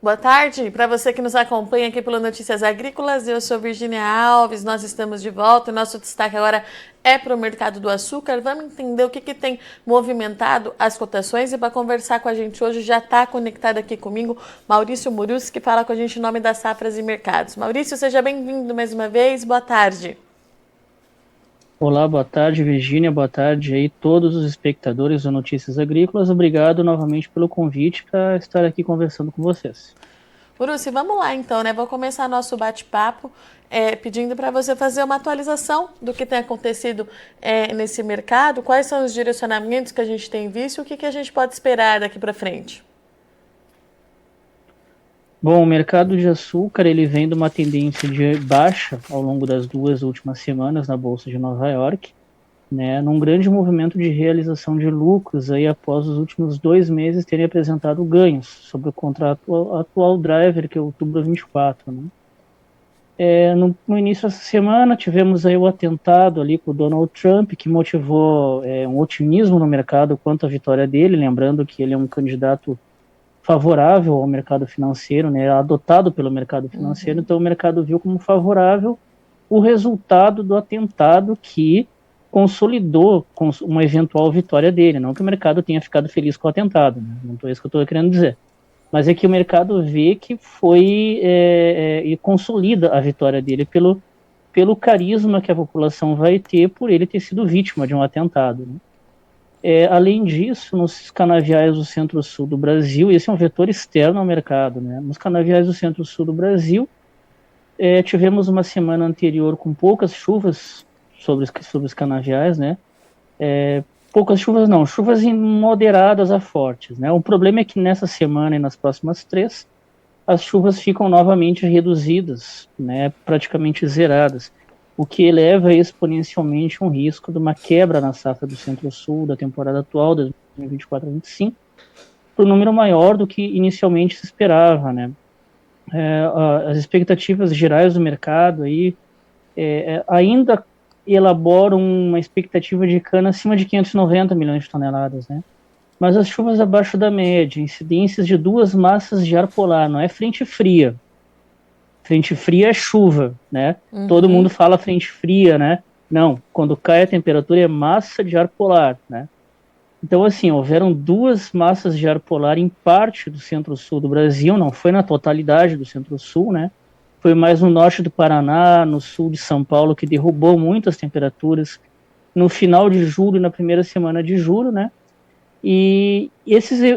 Boa tarde, para você que nos acompanha aqui pelo Notícias Agrícolas, eu sou Virginia Alves, nós estamos de volta e nosso destaque agora é para o mercado do açúcar. Vamos entender o que tem movimentado as cotações e para conversar com a gente hoje já está conectado aqui comigo Maurício Murus, que fala com a gente em nome das safras e mercados. Maurício, seja bem-vindo mais uma vez, boa tarde. Olá, boa tarde, Virgínia, boa tarde aí todos os espectadores do Notícias Agrícolas. Obrigado novamente pelo convite para estar aqui conversando com vocês. Murussi, vamos lá então, né? Vou começar nosso bate-papo pedindo para você fazer uma atualização do que tem acontecido nesse mercado, quais são os direcionamentos que a gente tem visto e o que a gente pode esperar daqui para frente. Bom, o mercado de açúcar ele vem de uma tendência de baixa ao longo das duas últimas semanas na Bolsa de Nova York, né, num grande movimento de realização de lucros aí após os últimos 2 meses terem apresentado ganhos sobre o contrato atual driver, que é o outubro 24, né. No início dessa semana tivemos aí o atentado ali com o Donald Trump, que motivou um otimismo no mercado quanto à vitória dele, lembrando que ele é um candidato favorável ao mercado financeiro, né, adotado pelo mercado financeiro, então o mercado viu como favorável o resultado do atentado que consolidou uma eventual vitória dele, não que o mercado tenha ficado feliz com o atentado, né, não é isso que eu estou querendo dizer, mas é que o mercado vê que foi e consolida a vitória dele pelo carisma que a população vai ter por ele ter sido vítima de um atentado, né. Além disso, nos canaviais do centro-sul do Brasil, esse é um vetor externo ao mercado, né? Nos canaviais do centro-sul do Brasil, tivemos uma semana anterior com poucas chuvas sobre os canaviais, né? Poucas chuvas não, chuvas moderadas a fortes, né? O problema é que nessa semana e nas próximas 3, as chuvas ficam novamente reduzidas, né? Praticamente zeradas, o que eleva exponencialmente um risco de uma quebra na safra do Centro-Sul da temporada atual, de 2024 a 2025, por um número maior do que inicialmente se esperava, né? As expectativas gerais do mercado aí ainda elaboram uma expectativa de cana acima de 590 milhões de toneladas, né? Mas as chuvas abaixo da média, incidências de 2 massas de ar polar, não é frente fria. Frente fria é chuva, né? Todo mundo fala frente fria, né? Não, quando cai a temperatura é massa de ar polar, né? Então, assim, houveram 2 massas de ar polar em parte do centro-sul do Brasil, não foi na totalidade do centro-sul, né? Foi mais no norte do Paraná, no sul de São Paulo, que derrubou muitas temperaturas no final de julho e na primeira semana de julho, né? E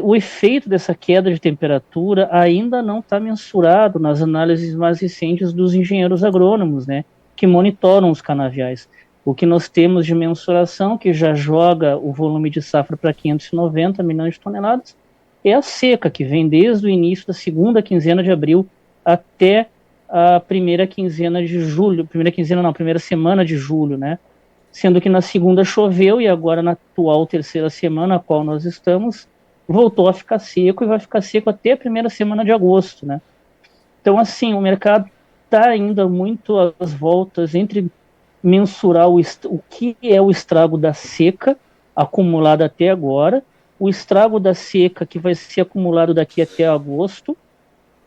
o efeito dessa queda de temperatura ainda não está mensurado nas análises mais recentes dos engenheiros agrônomos, né, que monitoram os canaviais. O que nós temos de mensuração, que já joga o volume de safra para 590 milhões de toneladas, é a seca, que vem desde o início da segunda quinzena de abril até a primeira semana de julho, né? Sendo que na segunda choveu e agora na atual terceira semana, a qual nós estamos, voltou a ficar seco e vai ficar seco até a primeira semana de agosto, né? Então, assim, o mercado está ainda muito às voltas entre mensurar o que é o estrago da seca acumulada até agora, o estrago da seca que vai ser acumulado daqui até agosto,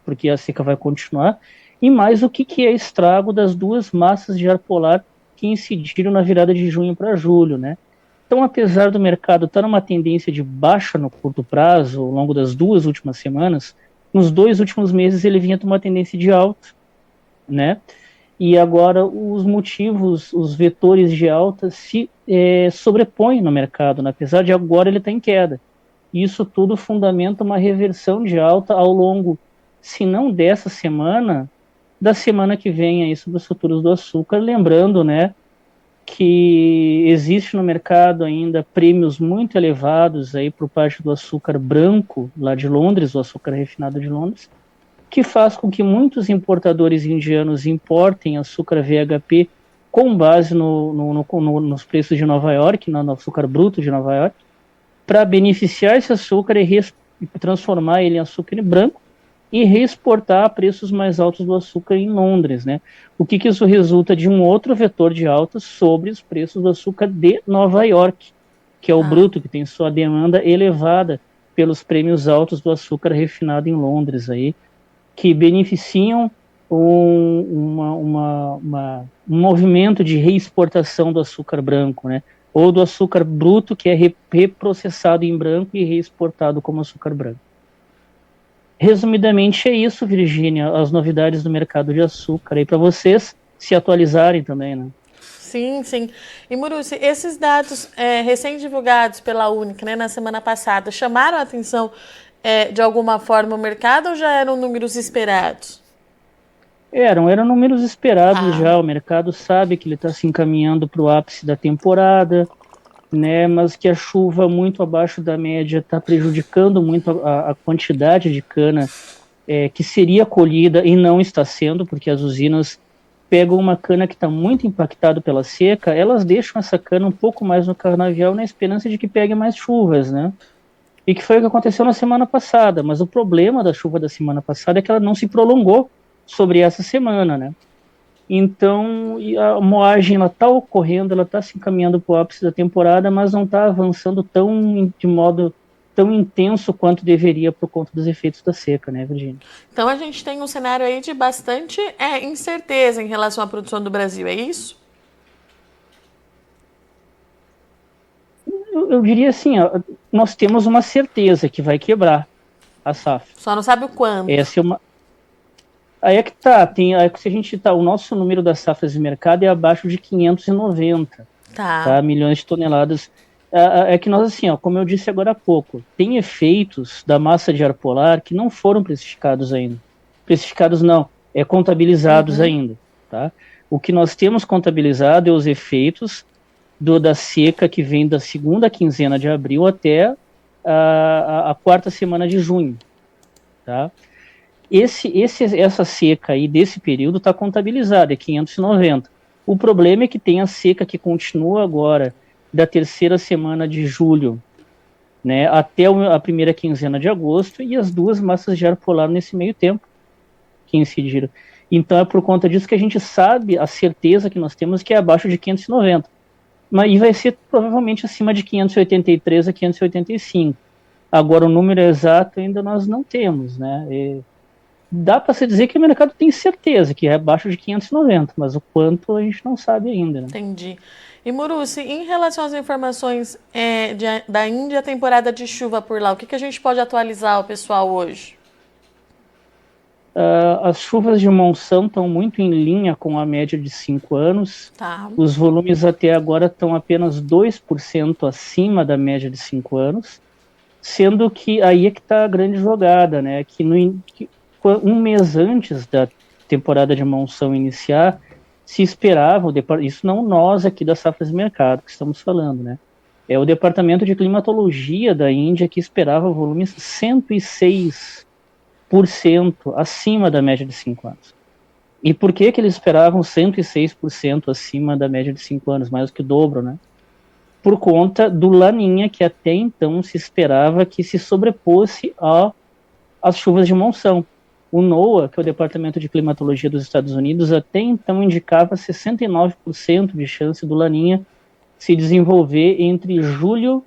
porque a seca vai continuar, e mais o que é estrago das 2 massas de ar polar que incidiram na virada de junho para julho, né? Então, apesar do mercado estar numa tendência de baixa no curto prazo, ao longo das 2 últimas semanas, nos 2 últimos meses ele vinha uma tendência de alta, né? E agora os motivos, os vetores de alta se sobrepõem no mercado, né? Apesar de agora ele estar em queda. Isso tudo fundamenta uma reversão de alta ao longo, se não dessa semana, da semana que vem aí sobre os futuros do açúcar, lembrando, né, que existe no mercado ainda prêmios muito elevados aí por parte do açúcar branco lá de Londres, o açúcar refinado de Londres, que faz com que muitos importadores indianos importem açúcar VHP com base nos preços de Nova York, no açúcar bruto de Nova York, para beneficiar esse açúcar e transformar ele em açúcar branco e reexportar a preços mais altos do açúcar em Londres, né? O que isso resulta de um outro vetor de alta sobre os preços do açúcar de Nova York, que é o bruto, que tem sua demanda elevada pelos prêmios altos do açúcar refinado em Londres aí, que beneficiam um movimento de reexportação do açúcar branco, né? Ou do açúcar bruto, que é reprocessado em branco e reexportado como açúcar branco. Resumidamente é isso, Virgínia, as novidades do mercado de açúcar, aí para vocês se atualizarem também, né? Sim, sim. E, Muruci, esses dados recém-divulgados pela Única, né, na semana passada, chamaram a atenção de alguma forma o mercado ou já eram números esperados? Eram números esperados já, o mercado sabe que ele está se encaminhando para o ápice da temporada, né, mas que a chuva muito abaixo da média está prejudicando muito a quantidade de cana que seria colhida e não está sendo, porque as usinas pegam uma cana que está muito impactada pela seca, elas deixam essa cana um pouco mais no canavial na esperança de que pegue mais chuvas, né? E que foi o que aconteceu na semana passada, mas o problema da chuva da semana passada é que ela não se prolongou sobre essa semana, né? Então, a moagem ela está ocorrendo, ela está se encaminhando para o ápice da temporada, mas não está avançando de modo tão intenso quanto deveria por conta dos efeitos da seca, né, Virgínia? Então a gente tem um cenário aí de bastante incerteza em relação à produção do Brasil, é isso? Eu diria assim, nós temos uma certeza que vai quebrar a safra. Só não sabe o quando. Essa é uma... Aí é que tá, se a gente o nosso número das safras de mercado é abaixo de 590 milhões de toneladas. É que nós, assim, como eu disse agora há pouco, tem efeitos da massa de ar polar que não foram precificados ainda. Precificados não, contabilizados ainda, tá? O que nós temos contabilizado é os efeitos da seca que vem da segunda quinzena de abril até a quarta semana de junho, tá? Essa seca aí desse período está contabilizada, é 590. O problema é que tem a seca que continua agora da terceira semana de julho, né, até a primeira quinzena de agosto, e as duas massas de ar polar nesse meio tempo que incidiram. Então é por conta disso que a gente sabe, a certeza que nós temos que é abaixo de 590. Mas vai ser provavelmente acima de 583 a 585. Agora o número exato ainda nós não temos, né? Dá para se dizer que o mercado tem certeza que é abaixo de 590, mas o quanto a gente não sabe ainda, né? Entendi. E Muruci, em relação às informações da Índia, temporada de chuva por lá, o que a gente pode atualizar o pessoal hoje? As chuvas de monção estão muito em linha com a média de 5 anos. Tá. Os volumes até agora estão apenas 2% acima da média de 5 anos, sendo que aí é que está a grande jogada, né? Que um mês antes da temporada de monção iniciar, se esperava, isso não nós aqui da Safras de Mercado que estamos falando, né? É o Departamento de Climatologia da Índia que esperava volumes 106% acima da média de 5 anos. E por que eles esperavam 106% acima da média de 5 anos, mais do que o dobro, né? Por conta do Laninha, que até então se esperava que se sobreposse às chuvas de monção. O NOAA, que é o Departamento de Climatologia dos Estados Unidos, até então indicava 69% de chance do Laninha se desenvolver entre julho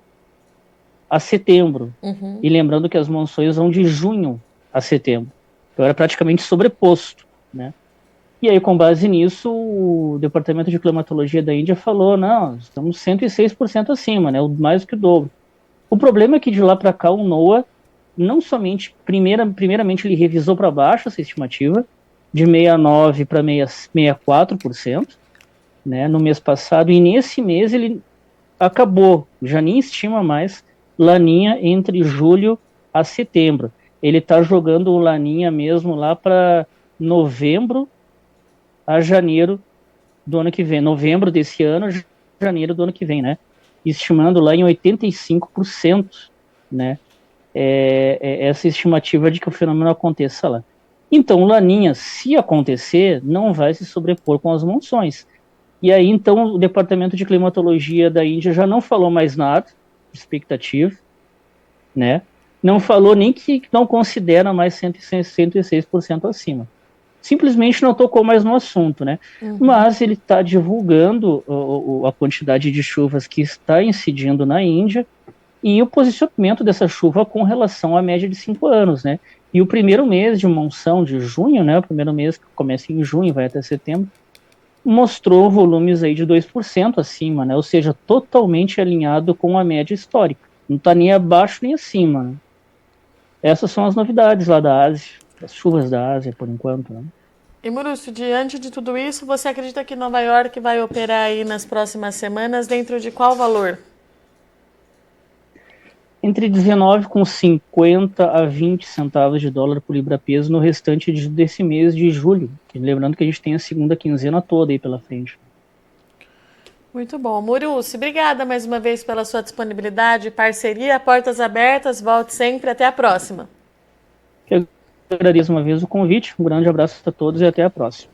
a setembro. E lembrando que as monções vão de junho a setembro. Então era praticamente sobreposto, né? E aí, com base nisso, o Departamento de Climatologia da Índia falou, não, estamos 106% acima, né? Mais do que o dobro. O problema é que de lá para cá o NOAA não somente, primeiramente ele revisou para baixo essa estimativa, de 69% para 64%, né, no mês passado, e nesse mês ele acabou, já nem estima mais Laninha entre julho a setembro. Ele está jogando o Laninha mesmo lá para novembro a janeiro do ano que vem, novembro desse ano, janeiro do ano que vem, né, estimando lá em 85%, né, essa estimativa de que o fenômeno aconteça lá. Então, o Laninha, se acontecer, não vai se sobrepor com as monções. E aí, então, o Departamento de Climatologia da Índia já não falou mais nada, expectativa, né? Não falou nem que não considera mais 106% acima. Simplesmente não tocou mais no assunto, né? Mas ele está divulgando a quantidade de chuvas que está incidindo na Índia, e o posicionamento dessa chuva com relação à média de 5 anos, né? E o primeiro mês de monção de junho, né, o primeiro mês que começa em junho, vai até setembro, mostrou volumes aí de 2% acima, né, ou seja, totalmente alinhado com a média histórica. Não está nem abaixo nem acima, né. Essas são as novidades lá da Ásia, as chuvas da Ásia, por enquanto, né. E, Maurício, diante de tudo isso, você acredita que Nova York vai operar aí nas próximas semanas dentro de qual valor? Entre 19,50 a 20 centavos de dólar por libra-peso no restante desse mês de julho. Lembrando que a gente tem a segunda quinzena toda aí pela frente. Muito bom. Muriuci, obrigada mais uma vez pela sua disponibilidade, parceria, portas abertas, volte sempre, até a próxima. Eu agradeço uma vez o convite, um grande abraço a todos e até a próxima.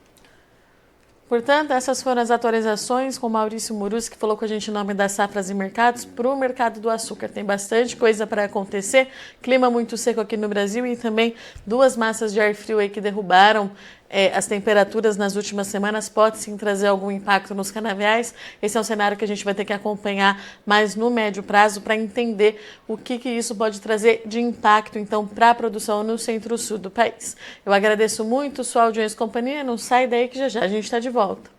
Portanto, essas foram as atualizações com Maurício Muriuci, que falou com a gente em nome das safras e mercados para o mercado do açúcar. Tem bastante coisa para acontecer, clima muito seco aqui no Brasil e também duas massas de ar frio aí que derrubaram as temperaturas nas últimas semanas, pode sim trazer algum impacto nos canaviais. Esse é um cenário que a gente vai ter que acompanhar mais no médio prazo para entender o que isso pode trazer de impacto, então, para a produção no centro-sul do país. Eu agradeço muito sua audiência e companhia, não sai daí que já já a gente está de volta.